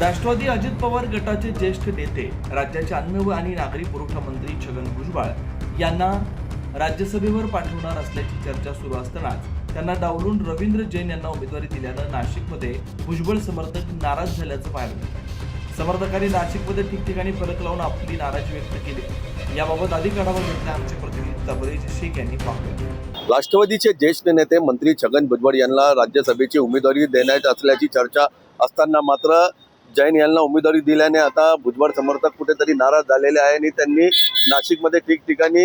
राष्ट्रवादी अजित पवार गटाचे ज्येष्ठ नेते राज्याचे अन्न आणि नागरी पुरवठा मंत्री छगन भुजबळ यांना राज्यसभेवर पाठवणार असल्याची चर्चा सुरू असतानाच त्यांना डावलून रवींद्र जैन यांना उमेदवारी दिल्यानं नाशिकमध्ये भुजबळ समर्थक नाराज झाल्याचं पाहायला मिळालं। समर्थकांनी नाशिकमध्ये ठिकठिकाणी फलक लावून आपली नाराजी व्यक्त केली। याबाबत अधिक आढावा घेतला आमचे प्रतिनिधी तबरेज शेख यांनी पाहिलं। राष्ट्रवादीचे ज्येष्ठ नेते मंत्री छगन भुजबळ यांना राज्यसभेची उमेदवारी देण्यात असल्याची चर्चा असताना मात्र जैन यांना उमेदवारी दिल्याने आता भुजबळ समर्थक कुठेतरी नाराज झालेले आहे आणि त्यांनी नाशिकमध्ये ठिकठिकाणी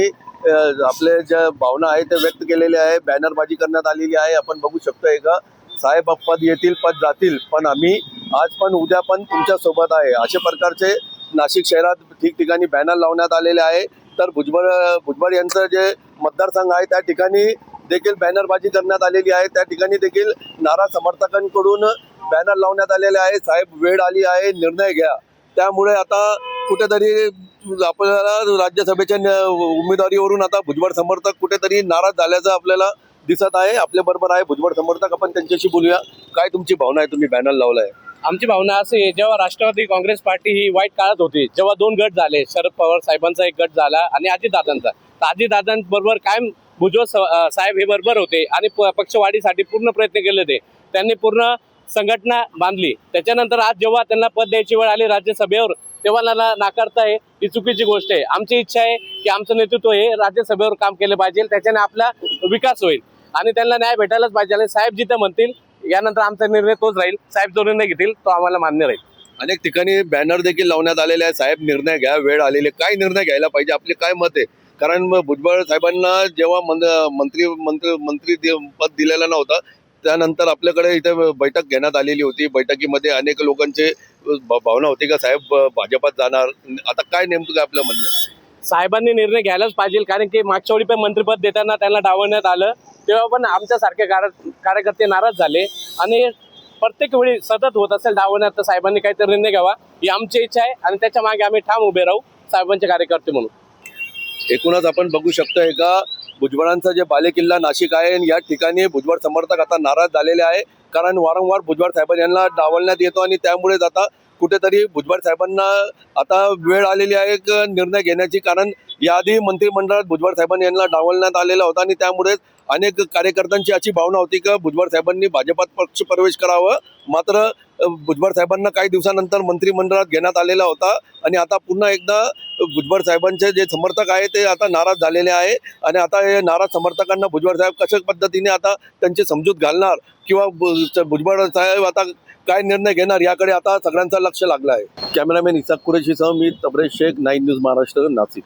आपले ज्या भावना आहे ते व्यक्त केलेले आहे। बॅनरबाजी करण्यात आलेली आहे। आपण बघू शकतोय का साहेब पद येतील पद जातील पण आम्ही आज पण उद्या पण तुमच्या सोबत आहे अशा प्रकारचे नाशिक शहरात ठिकठिकाणी बॅनर लावण्यात आलेले आहे। तर भुजबळ यांचं जे मतदारसंघ आहे त्या ठिकाणी देखील बॅनरबाजी करण्यात आलेली आहे। त्या ठिकाणी देखील नाराज समर्थकांकडून बॅनर लावण्यात आलेले आहे। साहेब वेळ आली आहे, निर्णय घ्या। त्यामुळे आता कुठेतरी आपल्याला राज्यसभेच्या उमेदवारीवरून आता भुजबळ समर्थक कुठेतरी नाराज झाल्याचं आपल्याला दिसत आहे। आपल्या बरोबर आहे भुजबळ समर्थक, आपण त्यांच्याशी बोलूया। काय तुमची भावना आहे? तुम्ही बॅनर लावलाय। आमची भावना अशी आहे, जेव्हा राष्ट्रवादी काँग्रेस पार्टी ही वाईट काळात होती, जेव्हा दोन गट झाले, शरद पवार साहेबांचा एक गट झाला आणि अजितदादांचा, तर अजितदादांबरोबर कायम भुजबळ साहेब हे बरोबर होते आणि पक्षवाढीसाठी पूर्ण प्रयत्न केले होते। त्यांनी पूर्ण संघटना बांधली। त्याच्यानंतर आज जेव्हा त्यांना पद द्यायची वेळ आली राज्यसभेवर, तेव्हा त्यांना नाकारताय ही चुकीची गोष्ट आहे। आमची इच्छा आहे की आमचं नेतृत्व हे राज्यसभेवर काम केलं पाहिजे, त्याच्याने आपला विकास होईल आणि त्यांना न्याय भेटायलाच पाहिजे। आणि साहेब जिथे म्हणतील यानंतर आमचा निर्णय तोच राहील। साहेब जो निर्णय घेतील तो आम्हाला मान्य राहील। अनेक ठिकाणी बॅनर देखील लावण्यात आलेले आहे। साहेब निर्णय घ्या, वेळ आलेले। काय निर्णय घ्यायला पाहिजे, आपले काय मत आहे? कारण भुजबळ साहेबांना जेव्हा मंत्री पद दिलेलं नव्हतं त्यानंतर आपल्याकडे इथे बैठक घेण्यात आलेली होती। बैठकीमध्ये अनेक लोकांचे भावना होती का साहेब भाजपात जाणार। आता काय नेमकं काय आपलं म्हणणं आहे? साहेबांनी निर्णय घ्यायलाच पाहिजे, कारण की मागच्या वेळी पण मंत्रिपद देताना त्यांना डावलण्यात आलं, तेव्हा पण आमच्यासारखे कार्यकर्ते नाराज झाले आणि प्रत्येक वेळी सतत होत असेल डावलण्यात, तर साहेबांनी काहीतरी निर्णय घ्यावा ही आमची इच्छा आहे आणि त्याच्या मागे आम्ही ठाम उभे राहू साहेबांचे कार्यकर्ते म्हणून। एकूणच आपण बघू शकतोय का भुजबळांचा जे बालेकिल्ला नाशिक आहे या ठिकाणी भुजबळ समर्थक आता नाराज झालेले आहे। कारण वारंवार भुजबळ साहेबांना यांना डावलण्यात येतो आणि त्यामुळेच आता कुठेतरी भुजबळ साहेबांना आता वेळ आलेली आहे एक निर्णय घेण्याची। कारण याआधी मंत्रिमंडळात भुजबळ साहेबांनी यांना डावलण्यात आलेला होता आणि त्यामुळेच अनेक कार्यकर्त्यांची अशी भावना होती की भुजबळ साहेबांनी भाजपात पक्ष प्रवेश करावं। मात्र भुजबळ साहेबांना काही दिवसानंतर मंत्रिमंडळात घेण्यात आलेला होता आणि आता पुन्हा एकदा भुजबळ साहेबांचे जे समर्थक आहे ते आता नाराज झालेले आहे आणि आता हे नाराज समर्थकांना भुजबळ साहेब कशा पद्धतीने आता त्यांची समजूत घालणार किंवा भुजबळ साहेब आता काय निर्णय घेणार याकडे आता सगळ्यांचं लक्ष लागलं आहे। कॅमेरामॅन इसाक कुरेशीसह मी तबरेज शेख, 9 न्यूज महाराष्ट्र, नाशिक।